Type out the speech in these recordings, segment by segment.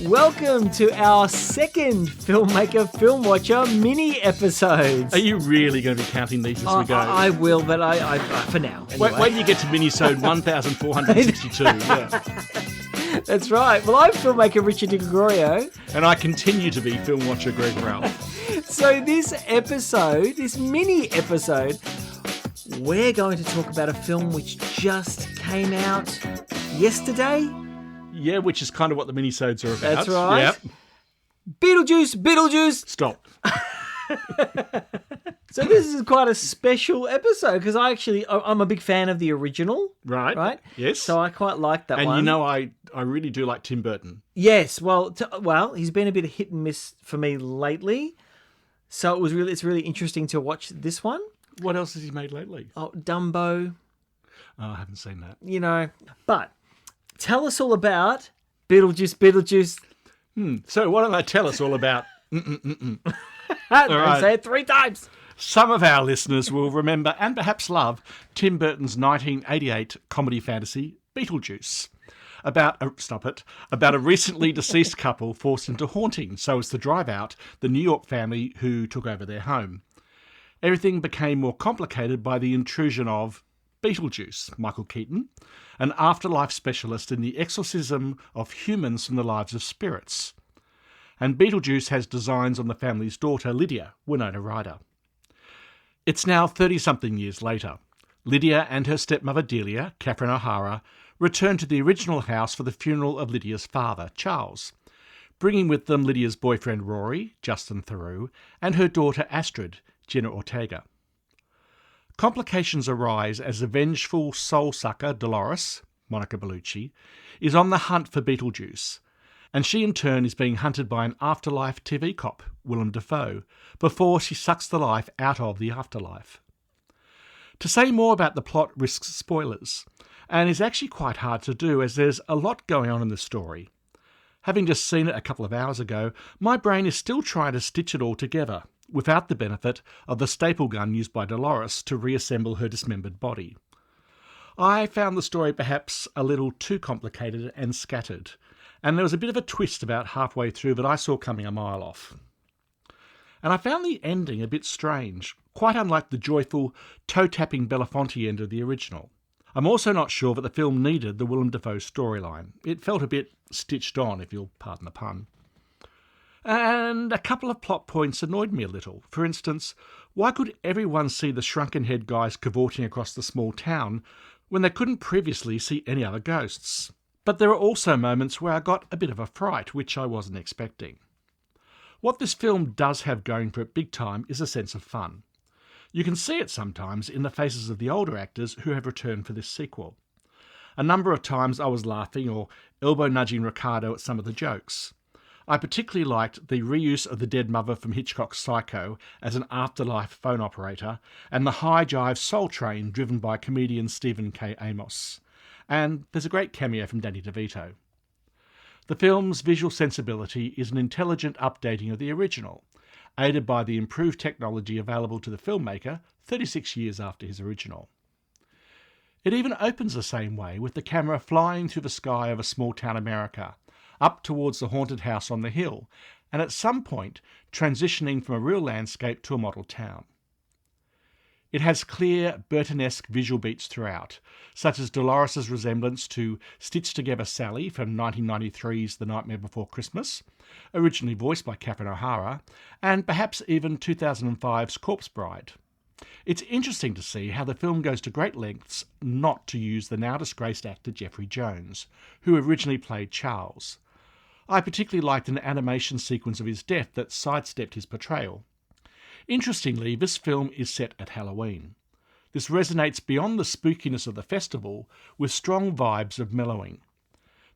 Welcome to our second Filmmaker Film Watcher mini episodes. Are you really going to be counting these as we go? I will, but I for now. Anyway. Wait till you get to Minisode 1462. Yeah. That's right. Well, I'm filmmaker Richard Di Gregorio. And I continue to be film watcher Greg Ralph. So this mini episode, we're going to talk about a film which just came out yesterday. Yeah, which is kind of what the minisodes are about. That's right. Yep. Beetlejuice. Stop. So this is quite a special episode because I'm a big fan of the original. Right. Yes. So I quite like that one. And you know, I really do like Tim Burton. Yes. Well, he's been a bit of hit and miss for me lately. So it's really interesting to watch this one. What else has he made lately? Oh, Dumbo. Oh, I haven't seen that. You know, but tell us all about Beetlejuice. So why don't they tell us all about... Right. Say it 3 times. Some of our listeners will remember and perhaps love Tim Burton's 1988 comedy fantasy, Beetlejuice, about a recently deceased couple forced into haunting so as to drive out the New York family who took over their home. Everything became more complicated by the intrusion of Beetlejuice, Michael Keaton, an afterlife specialist in the exorcism of humans from the lives of spirits. And Beetlejuice has designs on the family's daughter, Lydia, Winona Ryder. It's now 30-something years later. Lydia and her stepmother Delia, Catherine O'Hara, return to the original house for the funeral of Lydia's father, Charles, bringing with them Lydia's boyfriend Rory, Justin Theroux, and her daughter Astrid, Jenna Ortega. Complications arise as the vengeful soul-sucker Dolores, Monica Bellucci, is on the hunt for Beetlejuice, and she in turn is being hunted by an afterlife TV cop, Willem Dafoe, before she sucks the life out of the afterlife. To say more about the plot risks spoilers, and is actually quite hard to do as there's a lot going on in the story. Having just seen it a couple of hours ago, my brain is still trying to stitch it all together, without the benefit of the staple gun used by Dolores to reassemble her dismembered body. I found the story perhaps a little too complicated and scattered, and there was a bit of a twist about halfway through that I saw coming a mile off. And I found the ending a bit strange, quite unlike the joyful, toe-tapping Belafonte end of the original. I'm also not sure that the film needed the Willem Dafoe storyline. It felt a bit stitched on, if you'll pardon the pun. And a couple of plot points annoyed me a little. For instance, why could everyone see the shrunken-head guys cavorting across the small town when they couldn't previously see any other ghosts? But there are also moments where I got a bit of a fright, which I wasn't expecting. What this film does have going for it big time is a sense of fun. You can see it sometimes in the faces of the older actors who have returned for this sequel. A number of times I was laughing or elbow-nudging Ricardo at some of the jokes. I particularly liked the reuse of the dead mother from Hitchcock's Psycho as an afterlife phone operator and the high jive soul train driven by comedian Stephen K. Amos. And there's a great cameo from Danny DeVito. The film's visual sensibility is an intelligent updating of the original, aided by the improved technology available to the filmmaker 36 years after his original. It even opens the same way, with the camera flying through the sky over small-town America, up towards the haunted house on the hill, and at some point transitioning from a real landscape to a model town. It has clear Burton-esque visual beats throughout, such as Dolores' resemblance to stitched-together Sally from 1993's The Nightmare Before Christmas, originally voiced by Catherine O'Hara, and perhaps even 2005's Corpse Bride. It's interesting to see how the film goes to great lengths not to use the now-disgraced actor Jeffrey Jones, who originally played Charles. I particularly liked an animation sequence of his death that sidestepped his portrayal. Interestingly, this film is set at Halloween. This resonates beyond the spookiness of the festival with strong vibes of mellowing.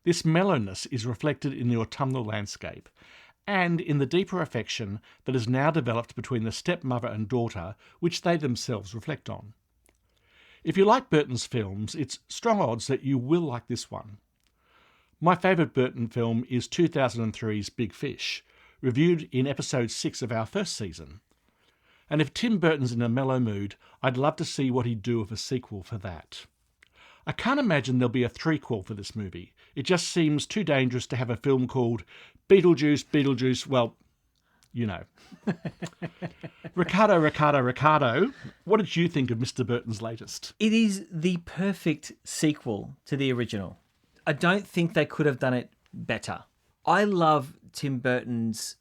This mellowness is reflected in the autumnal landscape and in the deeper affection that is now developed between the stepmother and daughter, which they themselves reflect on. If you like Burton's films, it's strong odds that you will like this one. My favourite Burton film is 2003's Big Fish, reviewed in episode 6 of our first season. And if Tim Burton's in a mellow mood, I'd love to see what he'd do with a sequel for that. I can't imagine there'll be a threequel for this movie. It just seems too dangerous to have a film called Beetlejuice, well, you know. Ricardo, what did you think of Mr. Burton's latest? It is the perfect sequel to the original. I don't think they could have done it better. I love Tim Burton's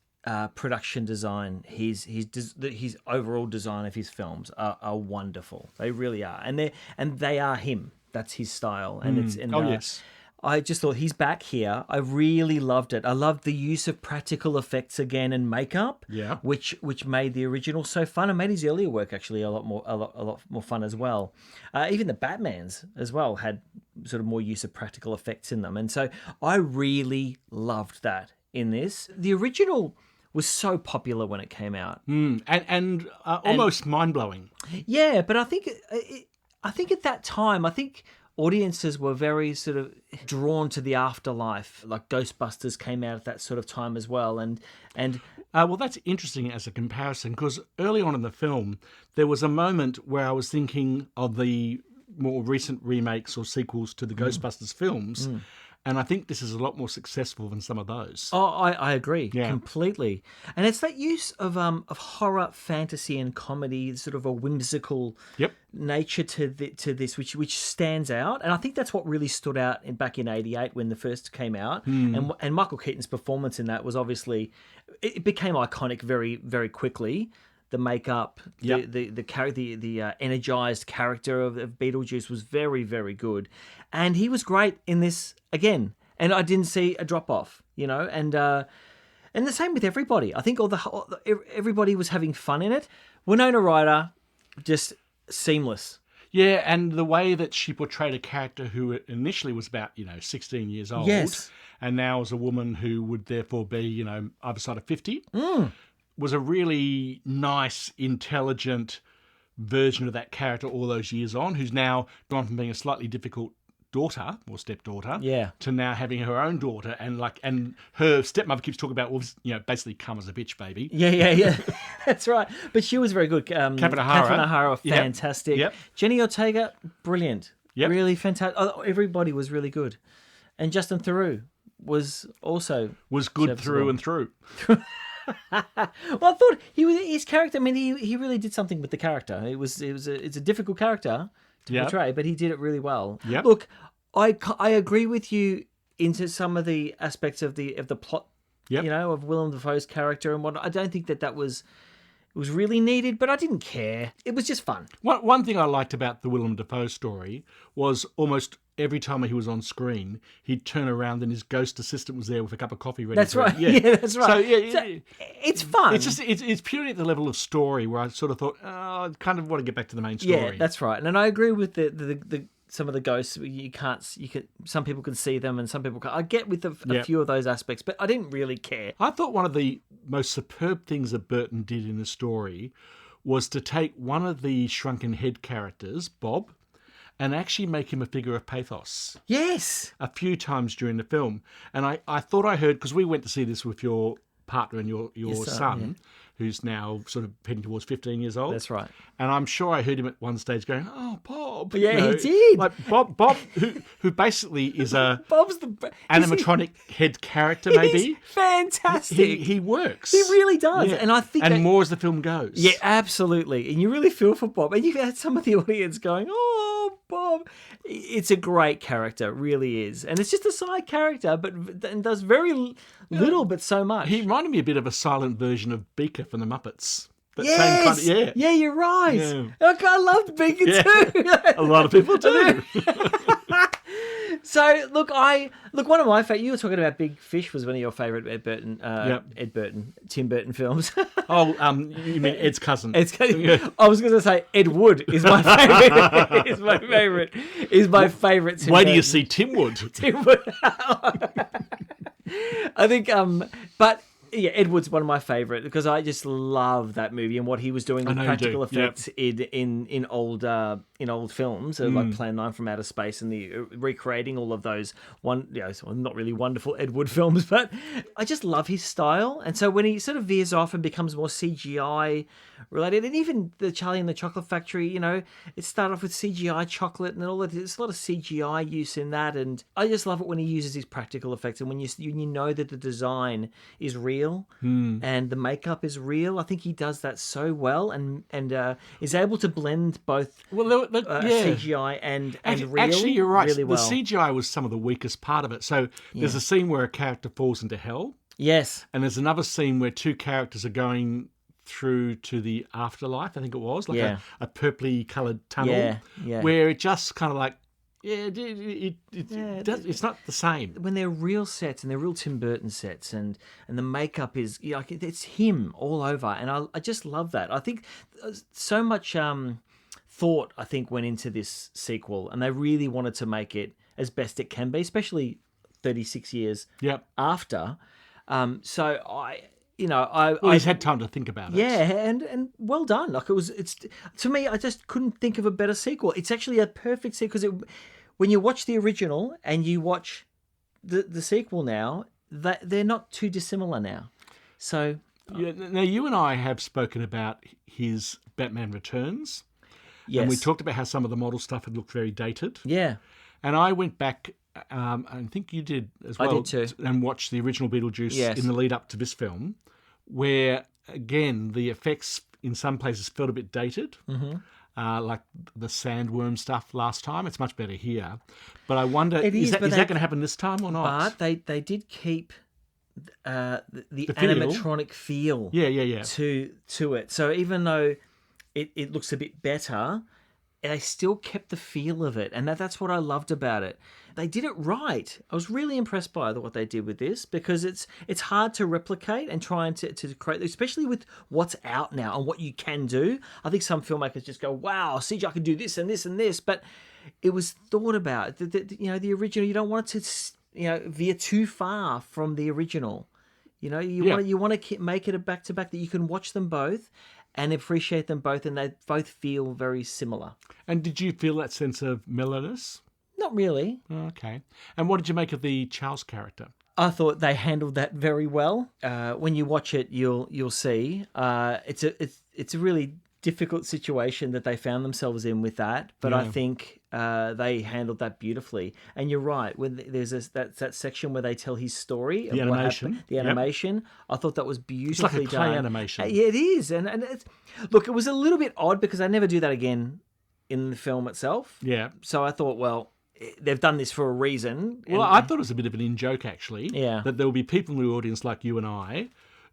production design. His overall design of his films are wonderful. They really are, and they are him. That's his style, and yes. I just thought he's back here. I really loved it. I loved the use of practical effects again and makeup, which made the original so fun and made his earlier work actually a lot more fun as well. Even the Batmans as well had sort of more use of practical effects in them, and so I really loved that in this. The original was so popular when it came out, and almost mind blowing. Yeah, but I think at that time, audiences were very sort of drawn to the afterlife. Like Ghostbusters came out at that sort of time as well. And well, that's interesting as a comparison, because early on in the film, there was a moment where I was thinking of the more recent remakes or sequels to the Ghostbusters films. And I think this is a lot more successful than some of those. Oh, I agree completely. And it's that use of horror, fantasy, and comedy, sort of a whimsical nature to this, which stands out. And I think that's what really stood out back in '88 when the first came out. And Michael Keaton's performance in that was obviously, it became iconic very, very quickly. The makeup, the energized character of Beetlejuice was very, very good, and he was great in this again. And I didn't see a drop off, and the same with everybody. I think everybody was having fun in it. Winona Ryder, just seamless. Yeah, and the way that she portrayed a character who initially was about 16 years old, and now is a woman who would therefore be either side of 50. Was a really nice, intelligent version of that character all those years on, who's now gone from being a slightly difficult daughter or stepdaughter to now having her own daughter, and her stepmother keeps talking about, basically come as a bitch, baby. Yeah. That's right. But she was very good. Catherine O'Hara, fantastic. Yep. Jenny Ortega, brilliant. Yep. Really fantastic. Oh, everybody was really good. And Justin Theroux was also good through and through. Well, I thought his character. I mean, he really did something with the character. It's a difficult character to portray, but he did it really well. Yep. Look, I agree with you into some of the aspects of the plot. Of Willem Dafoe's character and what. I don't think that was really needed, but I didn't care. It was just fun. One thing I liked about the Willem Dafoe story was almost every time he was on screen, he'd turn around and his ghost assistant was there with a cup of coffee ready. That's right. Yeah, that's right. So, it's fun. It's just it's purely at the level of story where I sort of thought, I kind of want to get back to the main story. Yeah, that's right. And I agree with the some of the ghosts. Some people can see them and some people can't. I get with a few of those aspects, but I didn't really care. I thought one of the most superb things that Burton did in the story was to take one of the shrunken head characters, Bob, and actually make him a figure of pathos. Yes. A few times during the film. And I thought I heard, because we went to see this with your partner and your son, who's now sort of heading towards 15 years old. That's right. And I'm sure I heard him at one stage going, "Oh, Bob." Yeah, he did. Like Bob who basically is a Bob's animatronic head character, maybe. He's fantastic. He works. He really does. Yeah. And I think more as the film goes. Yeah, absolutely. And you really feel for Bob. And you've had some of the audience going, "Oh, Bob." It's a great character, it really is. And it's just a side character, but does very little, but so much. He reminded me a bit of a silent version of Beaker from the Muppets. That yes! same kind of, yeah, you're right. Yeah. Look, I loved Beaker too. A lot of people do. So, one of my favorite. You were talking about Big Fish was one of your favorite Tim Burton films. You mean Ed's cousin? Ed's cousin. Yeah. I was going to say Ed Wood is my favorite. Is my favorite. Tim Wait Burton. till you see Tim Wood. Tim Wood. I think, but Yeah, Ed Wood's one of my favourite because I just love that movie and what he was doing with practical effects in old films, like Plan 9 from Outer Space and the recreating all of those not really wonderful Ed Wood films, but I just love his style. And so when he sort of veers off and becomes more CGI related, and even the Charlie and the Chocolate Factory, it started off with CGI chocolate and all of there's a lot of CGI use in that, and I just love it when he uses his practical effects and when you know that the design is real and the makeup is real. I think he does that so well and is able to blend both CGI and real. Actually, you're right. Really well. The CGI was some of the weakest part of it. So there's a scene where a character falls into hell. Yes. And there's another scene where two characters are going through to the afterlife, I think it was, like a purpley coloured tunnel, where it just kind of like, it's not the same. When they're real sets and they're real Tim Burton sets and the makeup is, it's him all over. And I just love that. I think so much thought, went into this sequel, and they really wanted to make it as best it can be, especially 36 years after. He's had time to think about it. Yeah, and well done. It's to me, I just couldn't think of a better sequel. It's actually a perfect sequel because when you watch the original and you watch the sequel now, they're not too dissimilar now. So now you and I have spoken about his Batman Returns. Yes. And we talked about how some of the model stuff had looked very dated. Yeah. And I went back, I think you did as well. I did too. And watched the original Beetlejuice in the lead up to this film, where, again, the effects in some places felt a bit dated, like the sandworm stuff last time. It's much better here. But I wonder, is that going to happen this time or not? But they did keep the animatronic feel to it. So even though it looks a bit better, they still kept the feel of it. And that's what I loved about it. They did it right. I was really impressed by what they did with this because it's hard to replicate and trying to create, especially with what's out now and what you can do. I think some filmmakers just go, wow, CGI can do this and this and this. But it was thought about. The original, you don't want it to veer too far from the original. You want to make it a back-to-back that you can watch them both and appreciate them both, and they both feel very similar. And did you feel that sense of mellowness? Not really. Okay. And what did you make of the Charles character? I thought they handled that very well. When you watch it, you'll see it's a really difficult situation that they found themselves in with that. But I think they handled that beautifully. And you're right. When there's that section where they tell his story, the animation, I thought that was beautifully it's like a done. play animation. Yeah, it is. And look, it was a little bit odd because they never do that again in the film itself. Yeah. So I thought, well, they've done this for a reason. Well, I thought it was a bit of an in-joke, actually. Yeah. That there will be people in the audience like you and I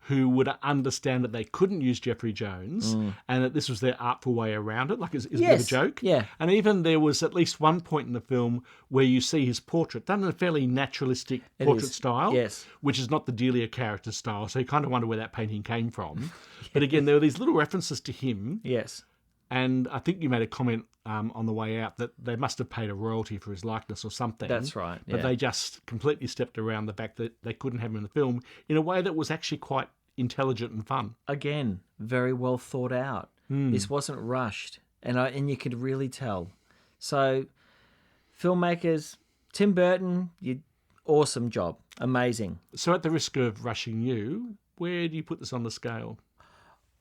who would understand that they couldn't use Jeffrey Jones and that this was their artful way around it, like it's a bit of a joke. Yeah. And even there was at least one point in the film where you see his portrait done in a fairly naturalistic portrait style, which is not the Delia character style, so you kind of wonder where that painting came from. But again, there were these little references to him. Yes. And I think you made a comment on the way out that they must have paid a royalty for his likeness or something. That's right. Yeah. But they just completely stepped around the fact that they couldn't have him in the film in a way that was actually quite intelligent and fun. Again, very well thought out. This wasn't rushed, and you could really tell. So, filmmakers, Tim Burton, awesome job, amazing. So, at the risk of rushing you, where do you put this on the scale?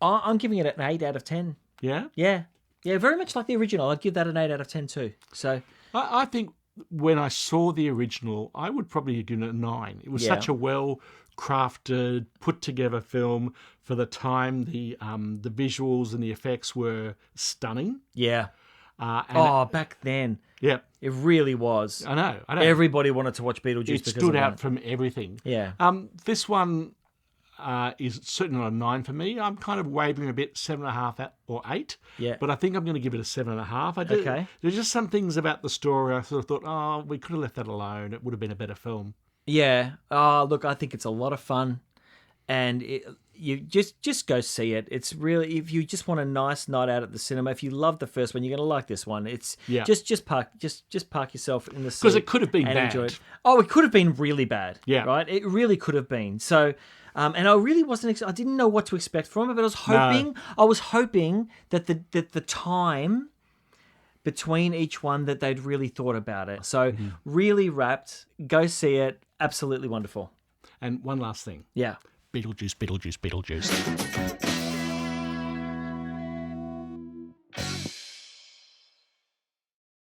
I'm giving it an 8 out of 10. Yeah? Yeah, very much like the original. I'd give that an 8 out of 10 too. So, I think when I saw the original, I would probably give it a 9. It was such a well-crafted, put-together film for the time. The visuals and the effects were stunning. Yeah. Back then. Yeah. It really was. I know. Everybody wanted to watch Beetlejuice because it stood out from everything. Yeah. This one is certainly not a 9 for me. I'm kind of wavering a bit, 7.5 or 8. Yeah. But I think I'm going to give it a 7.5. Okay. There's just some things about the story I sort of thought, we could have left that alone. It would have been a better film. Yeah. Look, I think it's a lot of fun, and you just go see it. It's really, if you just want a nice night out at the cinema, if you love the first one, you're going to like this one. It's just park yourself in the seat because it could have been and bad. enjoy it. Oh, it could have been really bad. Yeah. Right. It really could have been. So. And I really wasn't. I didn't know what to expect from it, but I was hoping. No. I was hoping that the time between each one that they'd really thought about it. So really wrapped. Go see it. Absolutely wonderful. And one last thing. Yeah. Beetlejuice, Beetlejuice, Beetlejuice.